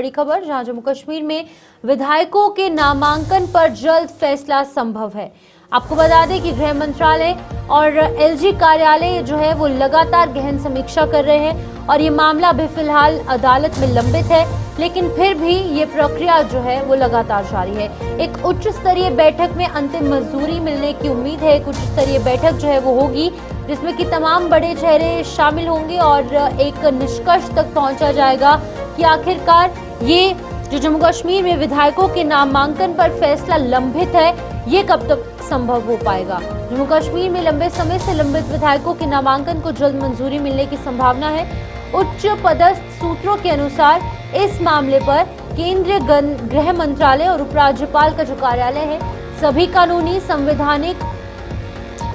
बड़ी खबर, जहां जम्मू कश्मीर में विधायकों के नामांकन पर जल्द फैसला संभव है। आपको बता दें कि गृह मंत्रालय और एलजी कार्यालय जो है वो लगातार गहन समीक्षा कर रहे हैं और ये मामला अभी फिलहाल अदालत में लंबित है, लेकिन फिर भी ये प्रक्रिया जो है वो लगातार जारी है। एक उच्च स्तरीय बैठक में अंतिम मंजूरी मिलने की उम्मीद है। एक उच्च स्तरीय बैठक जो है वो होगी जिसमें कि तमाम बड़े चेहरे शामिल होंगे और एक निष्कर्ष तक पहुंचा जाएगा कि आखिरकार ये जो जम्मू कश्मीर में विधायकों के नामांकन पर फैसला लंबित है, ये कब तक संभव हो पाएगा। जम्मू कश्मीर में लंबे समय से लंबित विधायकों के नामांकन को जल्द मंजूरी मिलने की संभावना है। उच्च पदस्थ सूत्रों के अनुसार इस मामले पर केंद्रीय गृह मंत्रालय और उपराज्यपाल का जो कार्यालय है, सभी कानूनी, संवैधानिक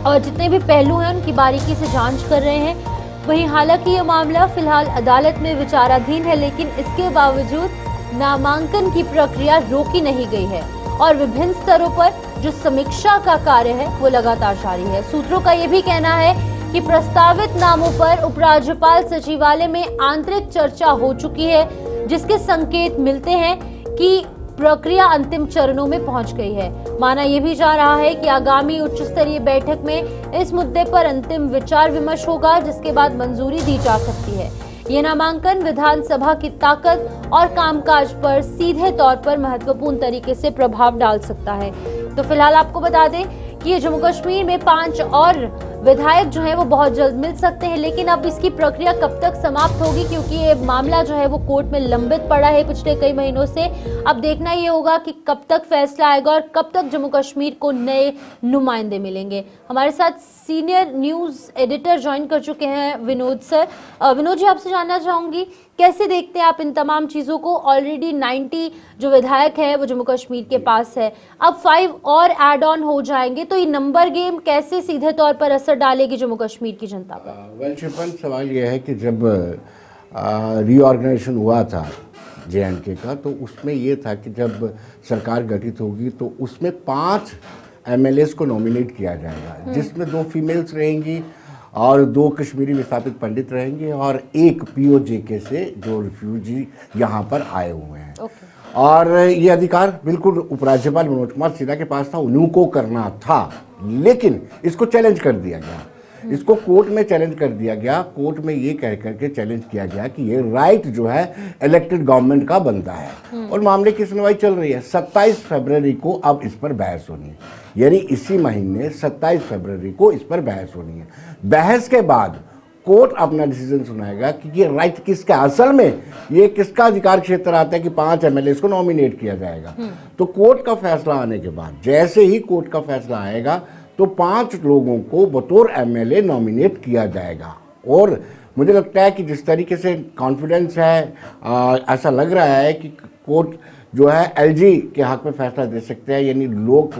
और जितने भी पहलू हैं उनकी बारीकी से जांच कर रहे हैं। वहीं हालांकि ये मामला फिलहाल अदालत में विचाराधीन है, लेकिन इसके बावजूद नामांकन की प्रक्रिया रोकी नहीं गई है और विभिन्न स्तरों पर जो समीक्षा का कार्य है वो लगातार जारी है। सूत्रों का ये भी कहना है कि प्रस्तावित नामों पर उपराज्यपाल सचिवालय में आंतरिक चर्चा हो चुकी है, जिसके संकेत मिलते हैं कि प्रक्रिया अंतिम चरणों में पहुंच गई है। माना यह भी जा रहा है कि आगामी उच्च स्तरीय बैठक में इस मुद्दे पर अंतिम विचार विमर्श होगा, जिसके बाद मंजूरी दी जा सकती है। ये नामांकन विधानसभा की ताकत और कामकाज पर सीधे तौर पर महत्वपूर्ण तरीके से प्रभाव डाल सकता है। तो फिलहाल आपको बता दें कि ये जम्मू कश्मीर में 5 और विधायक जो है वो बहुत जल्द मिल सकते हैं, लेकिन अब इसकी प्रक्रिया कब तक समाप्त होगी, क्योंकि ये मामला जो है वो कोर्ट में लंबित पड़ा है पिछले कई महीनों से। अब देखना ये होगा कि कब तक फैसला आएगा और कब तक जम्मू कश्मीर को नए नुमाइंदे मिलेंगे। हमारे साथ सीनियर न्यूज एडिटर ज्वाइन कर चुके हैं विनोद सर। विनोद जी, आपसे जानना चाहूंगी कैसे देखते हैं आप इन तमाम चीज़ों को। ऑलरेडी 90 जो विधायक है वो जम्मू कश्मीर के पास है, अब 5 और ऐड ऑन हो जाएंगे, तो ये नंबर गेम कैसे सीधे तौर पर असर डालेगी जम्मू कश्मीर की जनता पर? वेल शिपन, सवाल यह है कि जब रीऑर्गेनाइजेशन हुआ था JNK का, तो उसमें ये था कि जब सरकार गठित होगी तो उसमें 5 MLAs को नॉमिनेट किया जाएगा, जिसमें 2 फीमेल्स रहेंगी और 2 कश्मीरी विस्थापित पंडित रहेंगे और 1 POJK से जो रिफ्यूजी यहाँ पर आए हुए हैं। और ये अधिकार बिल्कुल उपराज्यपाल मनोज कुमार सिन्हा के पास था, उन्हीं को करना था, लेकिन इसको चैलेंज कर दिया गया। इसको कोर्ट में चैलेंज कर दिया गया। कोर्ट में ये कह करके चैलेंज किया गया कि ये राइट जो है इलेक्टेड गवर्नमेंट का बनता है और मामले की सुनवाई चल रही है। 27 फरवरी को अब इस पर बहस होनी है, यानी इसी महीने 27 फरवरी को इस पर बहस होनी है। बहस के बाद कोर्ट अपना डिसीजन सुनाएगा कि ये राइट किसका, असल में ये किसका अधिकार क्षेत्र आता है कि 5 MLAs को नॉमिनेट किया जाएगा। तो कोर्ट का फैसला आने के बाद, जैसे ही कोर्ट का फैसला आएगा तो 5 लोगों को बतौर MLA नॉमिनेट किया जाएगा। और मुझे लगता है कि जिस तरीके से कॉन्फिडेंस है, ऐसा लग रहा है कि कोर्ट जो है LG के हक में फैसला दे सकते हैं, यानी लोक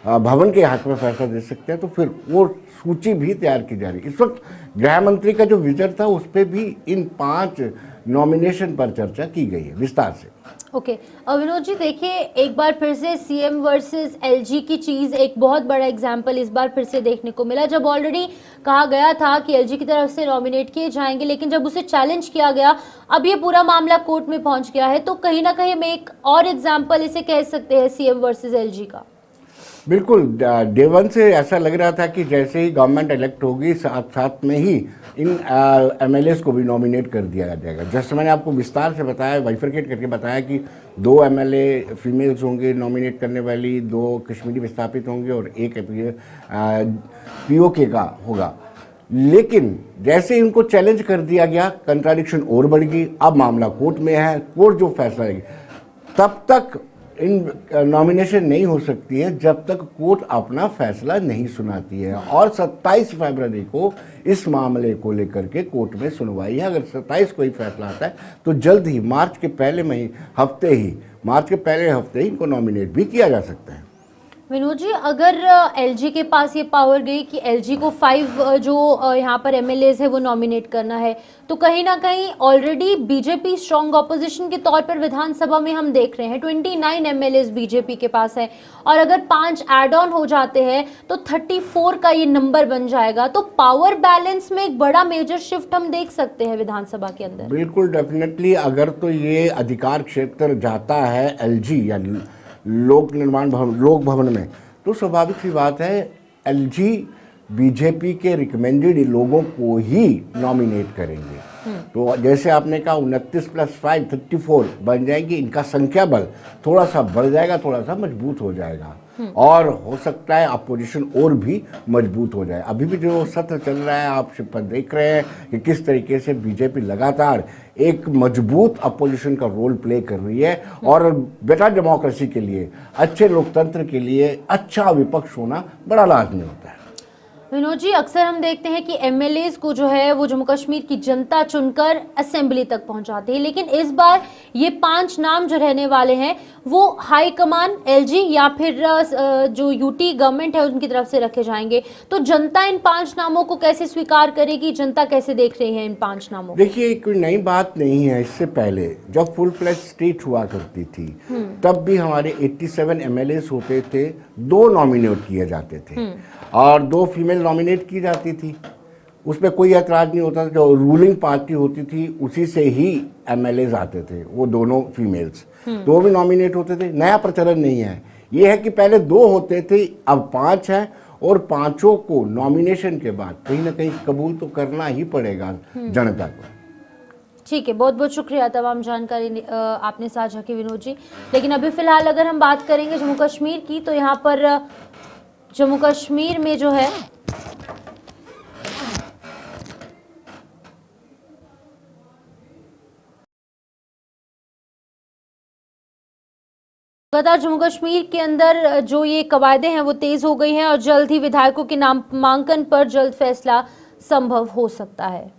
भवन के हक में फैसला दे सकते हैं। तो फिर वो सूची भी तैयार की जा रही है। इस वक्त गृह मंत्री का जो विजन था उस पर भी इन 5 नॉमिनेशन पर चर्चा की गई है विस्तार से। ओके विनोद जी, देखिए एक बार फिर से CM वर्सेस LG की चीज़, एक बहुत बड़ा एग्जाम्पल इस बार फिर से देखने को मिला। जब ऑलरेडी कहा गया था कि LG की तरफ से नॉमिनेट किए जाएंगे, लेकिन जब उसे चैलेंज किया गया, अब ये पूरा मामला कोर्ट में पहुंच गया है, तो कहीं ना कहीं हम एक और एग्जाम्पल इसे कह सकते हैं CM वर्सेस LG का। बिल्कुल, डे 1 से ऐसा लग रहा था कि जैसे ही गवर्नमेंट इलेक्ट होगी साथ साथ में ही इन MLAs को भी नॉमिनेट कर दिया जाएगा। जैसे मैंने आपको विस्तार से बताया, बाइफरकेट करके बताया कि 2 MLA फीमेल्स होंगे नॉमिनेट करने वाली, 2 कश्मीरी विस्थापित होंगे और 1 POK का होगा। लेकिन जैसे इनको चैलेंज कर दिया गया, कंट्राडिक्शन और बढ़ गई। अब मामला कोर्ट में है, कोर्ट जो फैसला लेगी, तब तक इन नॉमिनेशन नहीं हो सकती है जब तक कोर्ट अपना फैसला नहीं सुनाती है। और 27 फरवरी को इस मामले को लेकर के कोर्ट में सुनवाई है। अगर 27 को ही फैसला आता है तो जल्द ही मार्च के पहले हफ्ते ही इनको नॉमिनेट भी किया जा सकता है। विनोद जी, अगर एलजी के पास ये पावर गई कि एलजी को 5 जो यहाँ पर एमएलएज है वो नॉमिनेट करना है, तो कहीं ना कहीं ऑलरेडी बीजेपी स्ट्रॉन्ग ऑपोजिशन के तौर पर विधानसभा में हम देख रहे हैं 29 एमएलएज बीजेपी के पास है, और अगर 5 एड ऑन हो जाते हैं तो 34 का ये नंबर बन जाएगा। तो पावर बैलेंस में एक बड़ा मेजर शिफ्ट हम देख सकते हैं विधानसभा के अंदर। बिल्कुल डेफिनेटली, अगर तो ये अधिकार क्षेत्र जाता है एलजी या लोक निर्माण भवन, लोक भवन में, तो स्वाभाविक सी बात है एलजी बीजेपी के रिकमेंडेड लोगों को ही नॉमिनेट करेंगे। तो जैसे आपने कहा 29 + 5 34 बन जाएंगे, इनका संख्या बल थोड़ा सा बढ़ जाएगा, थोड़ा सा मजबूत हो जाएगा, और हो सकता है अपोजिशन और भी मजबूत हो जाए। अभी भी जो सत्र चल रहा है, आप देख रहे हैं कि किस तरीके से बीजेपी लगातार एक मजबूत अपोजिशन का रोल प्ले कर रही है, और बेटर डेमोक्रेसी के लिए, अच्छे लोकतंत्र के लिए अच्छा विपक्ष होना बड़ा लाजमी होता है। विनोद जी, अक्सर हम देखते हैं कि एमएलएज को जो है वो जम्मू कश्मीर की जनता चुनकर असेंबली तक पहुंचाती है, लेकिन इस बार ये 5 नाम जो रहने वाले हैं वो हाई कमान एलजी या फिर जो यूटी गवर्नमेंट है उनकी तरफ से रखे जाएंगे। तो जनता इन 5 नामों को कैसे स्वीकार करेगी, जनता कैसे देख रही है इन 5 नामों को? देखिए, कोई नई बात नहीं है। इससे पहले जब फुल फ्लैश स्टेट हुआ करती थी तब भी हमारे 87 एमएलएज होते थे, 2 नॉमिनेट किए जाते थे और 2 फीमेल नॉमिनेट की जाती थी। उसमें कोई ऐतराज़ नहीं होता था। जो रूलिंग पार्टी होती थी उसी से ही एमएलएज आते थे, वो दोनों फीमेल्स, तो भी नॉमिनेट होते थे। नया प्रचलन नहीं है। ये है कि पहले 2 होते थे, अब 5 हैं, और 5 को नॉमिनेशन के बाद कहीं ना कहीं कबूल तो करना ही पड़ेगा जनता को। ठीक है, बहुत बहुत शुक्रिया तमाम जानकारी आपने साझा की विनोद जी। लेकिन अभी फिलहाल अगर हम बात करेंगे जम्मू कश्मीर की, तो यहाँ पर जम्मू कश्मीर में जो है लगातार जम्मू कश्मीर के अंदर जो ये कवायदे हैं वो तेज हो गई हैं, और जल्द ही विधायकों के नामांकन पर जल्द फैसला संभव हो सकता है।